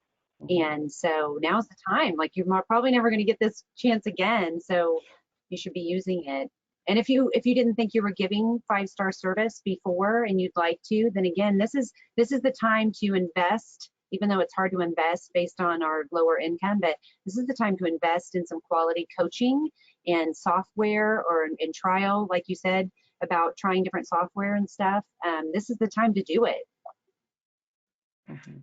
[SPEAKER 3] And so now's the time. Like, you're probably never going to get this chance again, so you should be using it. And if you didn't think you were giving 5-star service before and you'd like to, then again, this is the time to invest, even though it's hard to invest based on our lower income, but this is the time to invest in some quality coaching and software, or in trial, like you said, about trying different software and stuff. This is the time to do it.
[SPEAKER 2] Mm-hmm.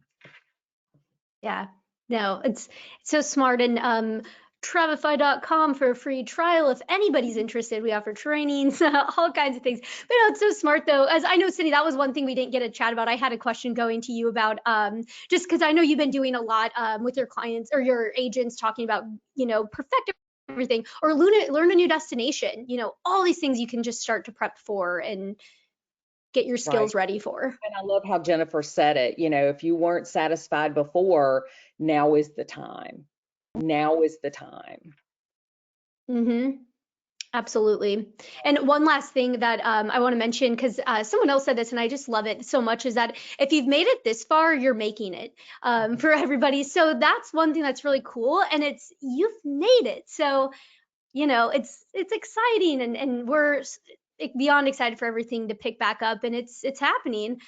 [SPEAKER 1] Yeah, no, it's so smart. And Travefy.com for a free trial if anybody's interested. We offer trainings, all kinds of things. But no, it's so smart though. As I know, Cindy, that was one thing we didn't get a chat about. I had a question going to you about just because I know you've been doing a lot with your clients or your agents talking about, perfect everything or learn a new destination, all these things you can just start to prep for and get your skills ready for.
[SPEAKER 2] And I love how Jennifer said it. If you weren't satisfied before, now is the time. Now is the time.
[SPEAKER 1] Mm-hmm. Absolutely. And one last thing that I want to mention, because someone else said this and I just love it so much, is that if you've made it this far, you're making it for everybody. So that's one thing that's really cool. And you've made it. So, it's exciting and we're beyond excited for everything to pick back up, and it's happening.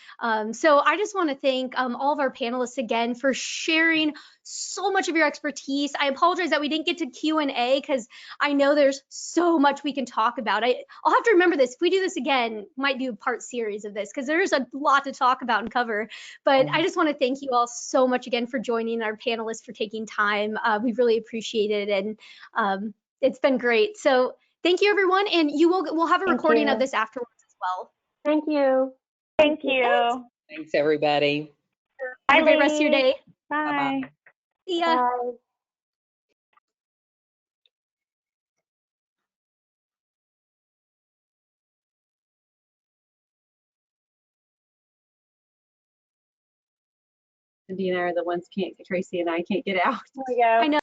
[SPEAKER 1] So I just want to thank all of our panelists again for sharing so much of your expertise. I apologize that we didn't get to Q&A because I know there's so much we can talk about. I'll have to remember this. If we do this again, might do a part series of this because there's a lot to talk about and cover. But I just want to thank you all so much again for joining, our panelists for taking time. We really appreciate it, and it's been great. So thank you, everyone, and we'll have a recording of this afterwards as well.
[SPEAKER 4] Thank you.
[SPEAKER 5] Thank you.
[SPEAKER 2] Thanks, everybody.
[SPEAKER 1] Have a great rest of your day.
[SPEAKER 5] Bye.
[SPEAKER 2] Bye-bye.
[SPEAKER 1] See ya.
[SPEAKER 4] Bye.
[SPEAKER 3] Cindy and I are the ones Tracy and I can't get out.
[SPEAKER 5] There we go.
[SPEAKER 1] I know.